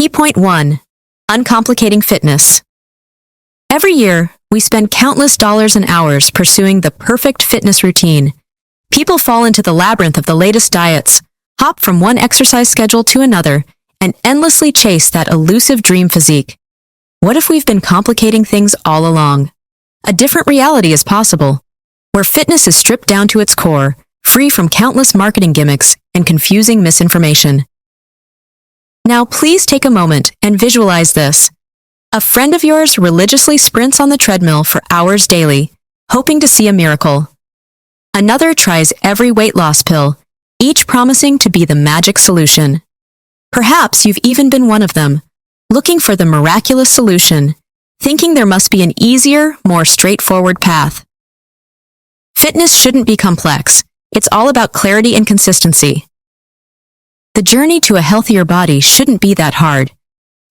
Key point 1. Uncomplicating fitness. Every year, we spend countless dollars and hours pursuing the perfect fitness routine. People fall into the labyrinth of the latest diets, hop from one exercise schedule to another, and endlessly chase that elusive dream physique. What if we've been complicating things all along? A different reality is possible, where fitness is stripped down to its core, free from countless marketing gimmicks and confusing misinformation. Now, please take a moment and visualize this. A friend of yours religiously sprints on the treadmill for hours daily, hoping to see a miracle. Another tries every weight loss pill, each promising to be the magic solution. Perhaps you've even been one of them, looking for the miraculous solution, thinking there must be an easier, more straightforward path. Fitness shouldn't be complex. It's all about clarity and consistency. The journey to a healthier body shouldn't be that hard.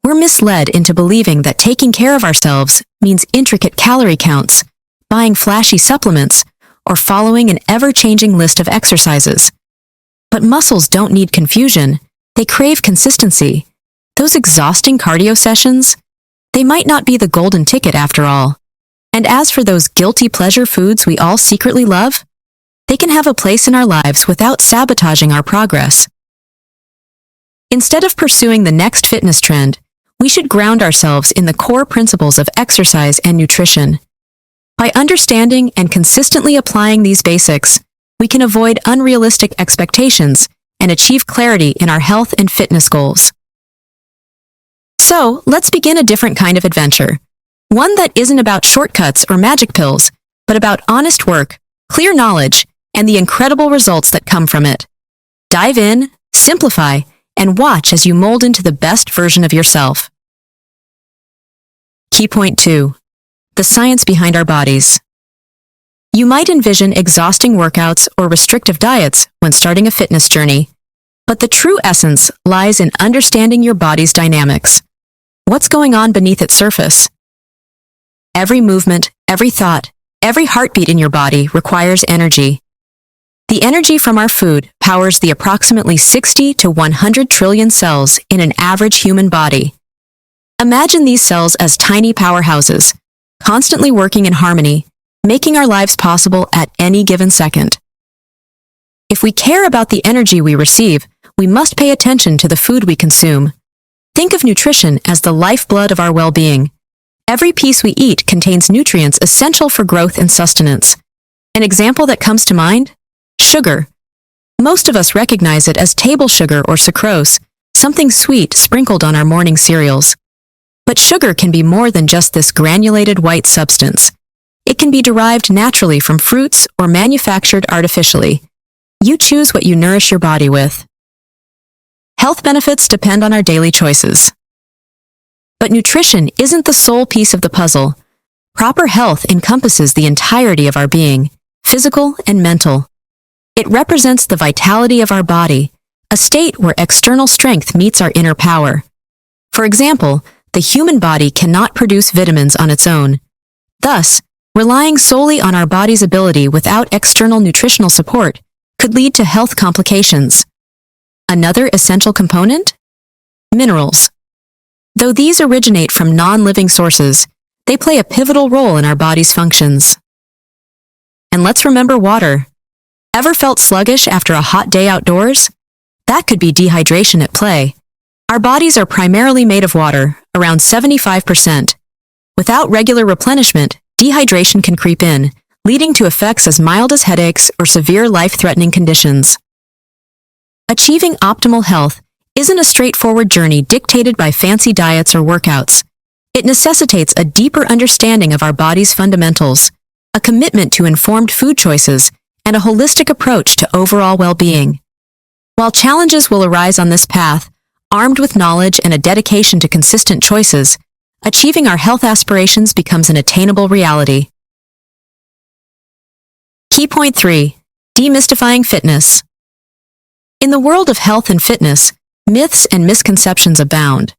We're misled into believing that taking care of ourselves means intricate calorie counts, buying flashy supplements, or following an ever-changing list of exercises. But muscles don't need confusion. They crave consistency. Those exhausting cardio sessions, they might not be the golden ticket after all. And as for those guilty pleasure foods we all secretly love, they can have a place in our lives without sabotaging our progress. Instead of pursuing the next fitness trend, we should ground ourselves in the core principles of exercise and nutrition. By understanding and consistently applying these basics, we can avoid unrealistic expectations and achieve clarity in our health and fitness goals. So, let's begin a different kind of adventure. One that isn't about shortcuts or magic pills, but about honest work, clear knowledge, and the incredible results that come from it. Dive in, simplify, and watch as you mold into the best version of yourself. Key point 2. The science behind our bodies. You might envision exhausting workouts or restrictive diets when starting a fitness journey, but the true essence lies in understanding your body's dynamics. What's going on beneath its surface? Every movement, every thought, every heartbeat in your body requires energy. The energy from our food powers the approximately 60 to 100 trillion cells in an average human body. Imagine these cells as tiny powerhouses, constantly working in harmony, making our lives possible at any given second. If we care about the energy we receive, we must pay attention to the food we consume. Think of nutrition as the lifeblood of our well-being. Every piece we eat contains nutrients essential for growth and sustenance. An example that comes to mind? Sugar. Most of us recognize it as table sugar or sucrose, something sweet sprinkled on our morning cereals. But sugar can be more than just this granulated white substance. It can be derived naturally from fruits or manufactured artificially. You choose what you nourish your body with. Health benefits depend on our daily choices. But nutrition isn't the sole piece of the puzzle. Proper health encompasses the entirety of our being, physical and mental. It represents the vitality of our body, a state where external strength meets our inner power. For example, the human body cannot produce vitamins on its own. Thus, relying solely on our body's ability without external nutritional support could lead to health complications. Another essential component? Minerals. Though these originate from non-living sources, they play a pivotal role in our body's functions. And let's remember water. Ever felt sluggish after a hot day outdoors? That could be dehydration at play. Our bodies are primarily made of water, around 75%. Without regular replenishment, dehydration can creep in, leading to effects as mild as headaches or severe life-threatening conditions. Achieving optimal health isn't a straightforward journey dictated by fancy diets or workouts. It necessitates a deeper understanding of our body's fundamentals, a commitment to informed food choices, and a holistic approach to overall well-being. While challenges will arise on this path, armed with knowledge and a dedication to consistent choices, achieving our health aspirations becomes an attainable reality. Key point 3. Demystifying fitness. In the world of health and fitness, myths and misconceptions abound.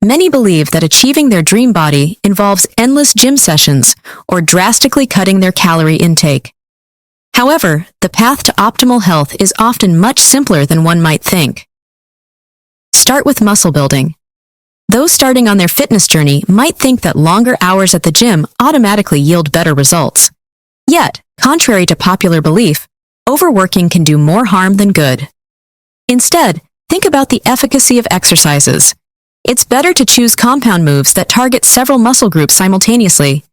Many believe that achieving their dream body involves endless gym sessions or drastically cutting their calorie intake. However, the path to optimal health is often much simpler than one might think. Start with muscle building. Those starting on their fitness journey might think that longer hours at the gym automatically yield better results. Yet, contrary to popular belief, overworking can do more harm than good. Instead, think about the efficacy of exercises. It's better to choose compound moves that target several muscle groups simultaneously.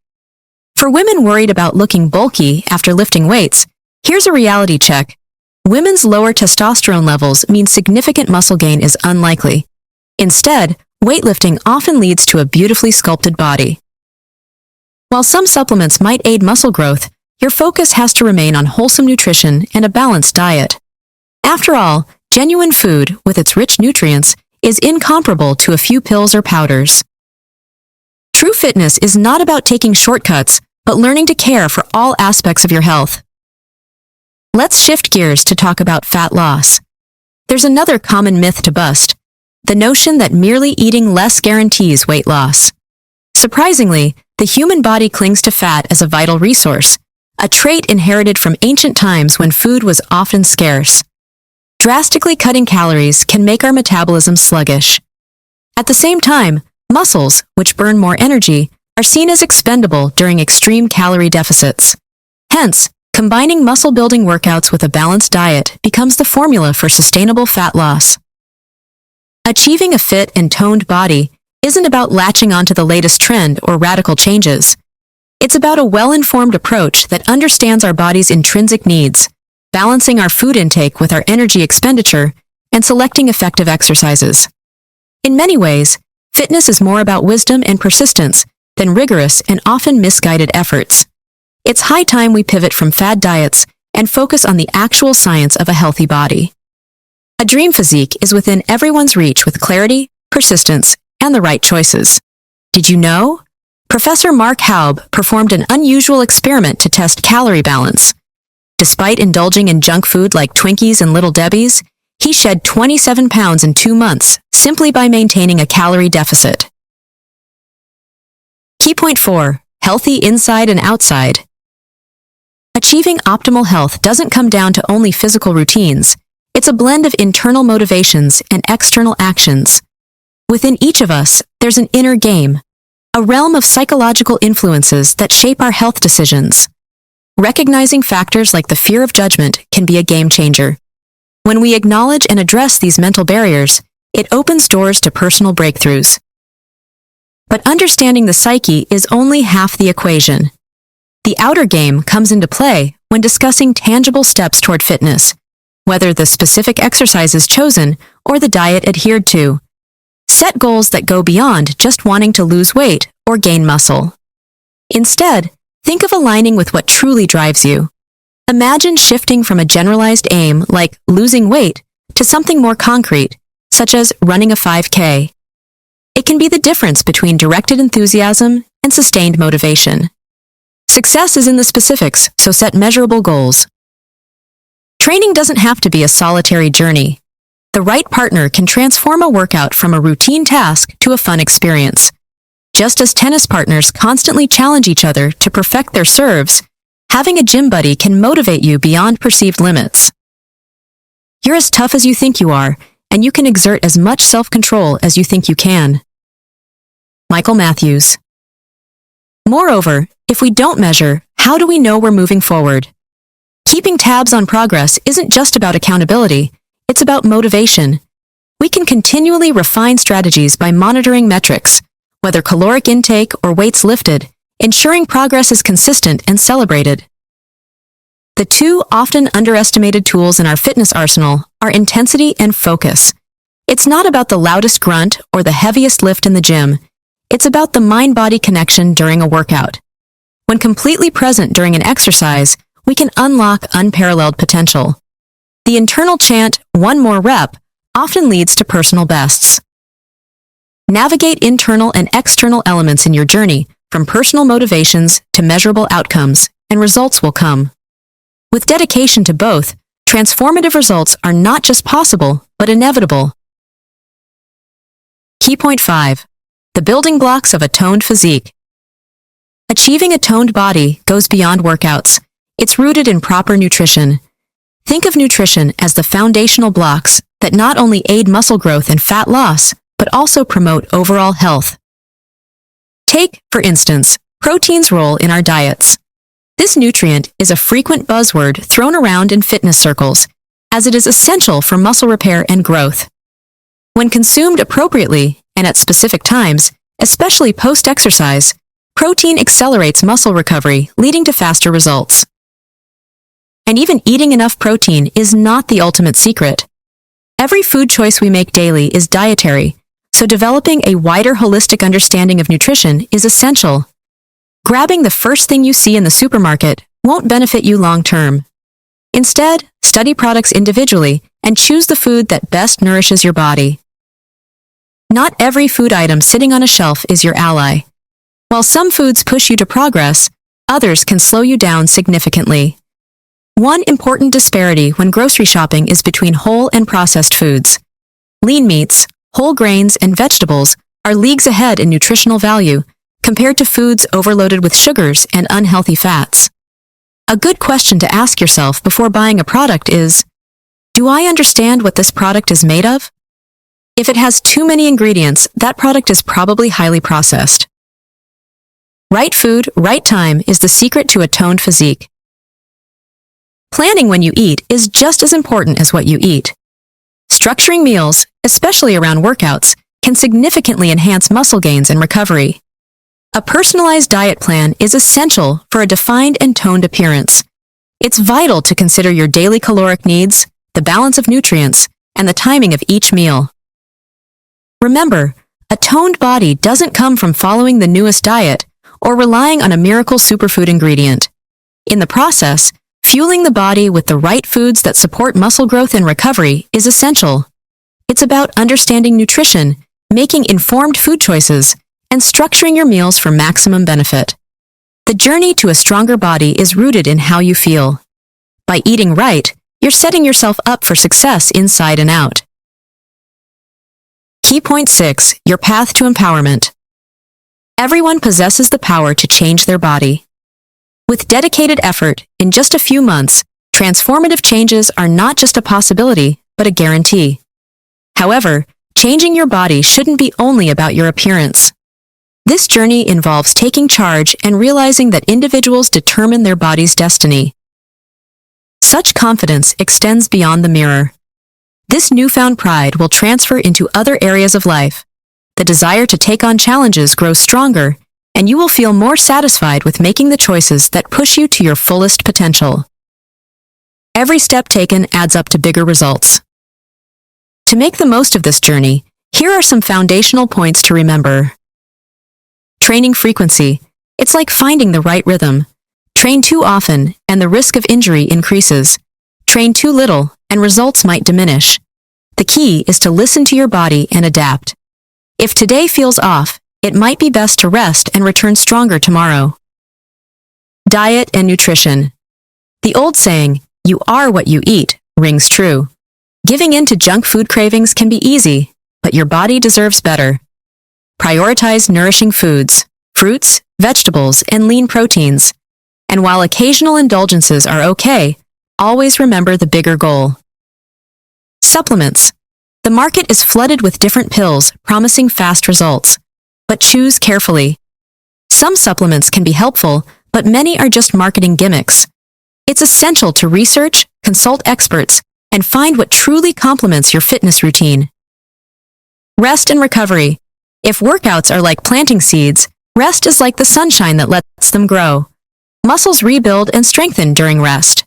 For women worried about looking bulky after lifting weights, here's a reality check. Women's lower testosterone levels mean significant muscle gain is unlikely. Instead, weightlifting often leads to a beautifully sculpted body. While some supplements might aid muscle growth, your focus has to remain on wholesome nutrition and a balanced diet. After all, genuine food, with its rich nutrients, is incomparable to a few pills or powders. True fitness is not about taking shortcuts, but learning to care for all aspects of your health. Let's shift gears to talk about fat loss. There's another common myth to bust: the notion that merely eating less guarantees weight loss. Surprisingly, the human body clings to fat as a vital resource, a trait inherited from ancient times when food was often scarce. Drastically cutting calories can make our metabolism sluggish. At the same time, muscles, which burn more energy, are seen as expendable during extreme calorie deficits. Hence, combining muscle-building workouts with a balanced diet becomes the formula for sustainable fat loss. Achieving a fit and toned body isn't about latching onto the latest trend or radical changes. It's about a well-informed approach that understands our body's intrinsic needs, balancing our food intake with our energy expenditure, and selecting effective exercises. In many ways, fitness is more about wisdom and persistence than rigorous and often misguided efforts. It's high time we pivot from fad diets and focus on the actual science of a healthy body. A dream physique is within everyone's reach with clarity, persistence, and the right choices. Did you know? Professor Mark Haub performed an unusual experiment to test calorie balance. Despite indulging in junk food like Twinkies and Little Debbie's, he shed 27 pounds in 2 months simply by maintaining a calorie deficit. Key point 4. Healthy inside and outside. Achieving optimal health doesn't come down to only physical routines. It's a blend of internal motivations and external actions. Within each of us, there's an inner game, a realm of psychological influences that shape our health decisions. Recognizing factors like the fear of judgment can be a game changer. When we acknowledge and address these mental barriers, it opens doors to personal breakthroughs. But understanding the psyche is only half the equation. The outer game comes into play when discussing tangible steps toward fitness, whether the specific exercises chosen or the diet adhered to. Set goals that go beyond just wanting to lose weight or gain muscle. Instead, think of aligning with what truly drives you. Imagine shifting from a generalized aim like losing weight to something more concrete, such as running a 5K. It can be the difference between directed enthusiasm and sustained motivation. Success is in the specifics, so set measurable goals. Training doesn't have to be a solitary journey. The right partner can transform a workout from a routine task to a fun experience. Just as tennis partners constantly challenge each other to perfect their serves, having a gym buddy can motivate you beyond perceived limits. You're as tough as you think you are, and you can exert as much self-control as you think you can. Michael Matthews. Moreover, if we don't measure, how do we know we're moving forward? Keeping tabs on progress isn't just about accountability, it's about motivation. We can continually refine strategies by monitoring metrics, whether caloric intake or weights lifted, ensuring progress is consistent and celebrated. The two often underestimated tools in our fitness arsenal are intensity and focus. It's not about the loudest grunt or the heaviest lift in the gym. It's about the mind-body connection during a workout. When completely present during an exercise, we can unlock unparalleled potential. The internal chant, "one more rep," often leads to personal bests. Navigate internal and external elements in your journey, from personal motivations to measurable outcomes, and results will come. With dedication to both, transformative results are not just possible, but inevitable. Key point 5. The building blocks of a toned physique. Achieving a toned body goes beyond workouts. It's rooted in proper nutrition. Think of nutrition as the foundational blocks that not only aid muscle growth and fat loss, but also promote overall health. Take, for instance, protein's role in our diets. This nutrient is a frequent buzzword thrown around in fitness circles, as it is essential for muscle repair and growth. When consumed appropriately and at specific times, especially post-exercise, protein accelerates muscle recovery, leading to faster results. And even eating enough protein is not the ultimate secret. Every food choice we make daily is dietary, so developing a wider holistic understanding of nutrition is essential. Grabbing the first thing you see in the supermarket won't benefit you long-term. Instead, study products individually and choose the food that best nourishes your body. Not every food item sitting on a shelf is your ally. While some foods push you to progress, others can slow you down significantly. One important disparity when grocery shopping is between whole and processed foods. Lean meats, whole grains, and vegetables are leagues ahead in nutritional value compared to foods overloaded with sugars and unhealthy fats. A good question to ask yourself before buying a product is, do I understand what this product is made of? If it has too many ingredients, that product is probably highly processed. Right food, right time is the secret to a toned physique. Planning when you eat is just as important as what you eat. Structuring meals, especially around workouts, can significantly enhance muscle gains and recovery. A personalized diet plan is essential for a defined and toned appearance. It's vital to consider your daily caloric needs, the balance of nutrients, and the timing of each meal. Remember, a toned body doesn't come from following the newest diet or relying on a miracle superfood ingredient. In the process, fueling the body with the right foods that support muscle growth and recovery is essential. It's about understanding nutrition, making informed food choices, and structuring your meals for maximum benefit. The journey to a stronger body is rooted in how you feel. By eating right, you're setting yourself up for success inside and out. Key point 6, your path to empowerment. Everyone possesses the power to change their body. With dedicated effort, in just a few months, transformative changes are not just a possibility, but a guarantee. However, changing your body shouldn't be only about your appearance. This journey involves taking charge and realizing that individuals determine their body's destiny. Such confidence extends beyond the mirror. This newfound pride will transfer into other areas of life. The desire to take on challenges grows stronger, and you will feel more satisfied with making the choices that push you to your fullest potential. Every step taken adds up to bigger results. To make the most of this journey, here are some foundational points to remember. Training frequency. It's like finding the right rhythm. Train too often, and the risk of injury increases. Train too little, and results might diminish. The key is to listen to your body and adapt. If today feels off, it might be best to rest and return stronger tomorrow. Diet and nutrition. The old saying, "You are what you eat," rings true. Giving in to junk food cravings can be easy, but your body deserves better. Prioritize nourishing foods, fruits, vegetables, and lean proteins. And while occasional indulgences are okay, always remember the bigger goal. Supplements. The market is flooded with different pills promising fast results, but choose carefully. Some supplements can be helpful, but many are just marketing gimmicks. It's essential to research, consult experts, and find what truly complements your fitness routine. Rest and recovery. If workouts are like planting seeds, rest is like the sunshine that lets them grow. Muscles rebuild and strengthen during rest.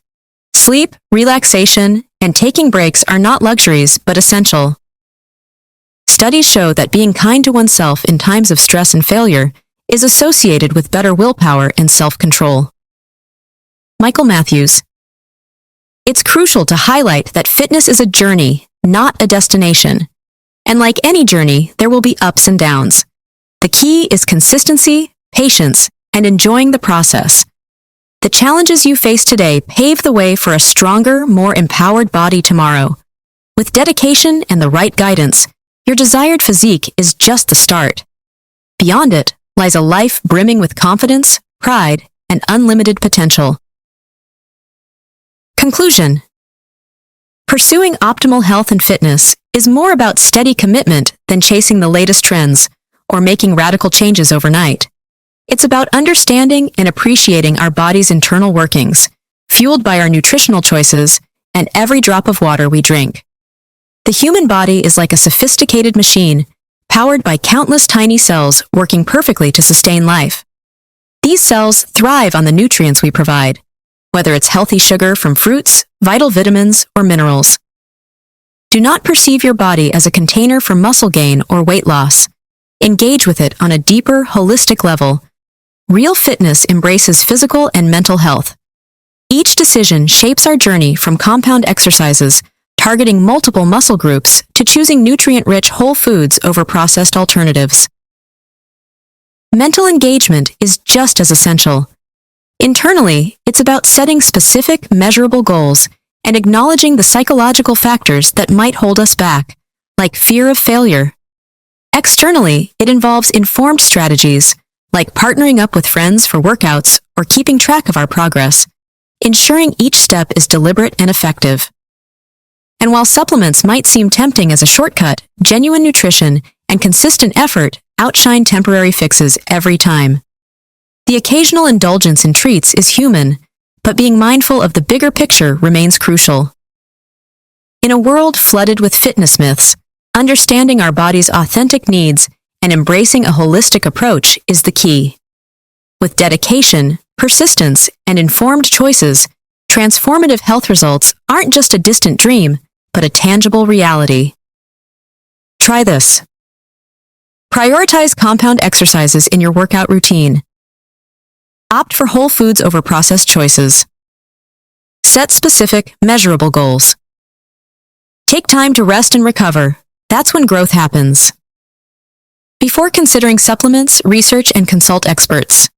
Sleep, relaxation, and taking breaks are not luxuries, but essential. Studies show that being kind to oneself in times of stress and failure is associated with better willpower and self-control. Michael Matthews. It's crucial to highlight that fitness is a journey, not a destination. And like any journey, there will be ups and downs. The key is consistency, patience, and enjoying the process. The challenges you face today pave the way for a stronger, more empowered body tomorrow. With dedication and the right guidance, your desired physique is just the start. Beyond it lies a life brimming with confidence, pride, and unlimited potential. Conclusion. Pursuing optimal health and fitness is more about steady commitment than chasing the latest trends or making radical changes overnight. It's about understanding and appreciating our body's internal workings, fueled by our nutritional choices and every drop of water we drink. The human body is like a sophisticated machine, powered by countless tiny cells working perfectly to sustain life. These cells thrive on the nutrients we provide, whether it's healthy sugar from fruits, vital vitamins, or minerals. Do not perceive your body as a container for muscle gain or weight loss. Engage with it on a deeper, holistic level. Real fitness embraces physical and mental health. Each decision shapes our journey from compound exercises, targeting multiple muscle groups, to choosing nutrient-rich whole foods over processed alternatives. Mental engagement is just as essential. Internally, it's about setting specific, measurable goals and acknowledging the psychological factors that might hold us back, like fear of failure. Externally, it involves informed strategies, like partnering up with friends for workouts or keeping track of our progress, ensuring each step is deliberate and effective. And while supplements might seem tempting as a shortcut, genuine nutrition and consistent effort outshine temporary fixes every time. The occasional indulgence in treats is human, but being mindful of the bigger picture remains crucial. In a world flooded with fitness myths, understanding our body's authentic needs and embracing a holistic approach is the key. With dedication, persistence, and informed choices, transformative health results aren't just a distant dream, but a tangible reality. Try this. Prioritize compound exercises in your workout routine. Opt for whole foods over processed choices. Set specific, measurable goals. Take time to rest and recover. That's when growth happens. Before considering supplements, research and consult experts.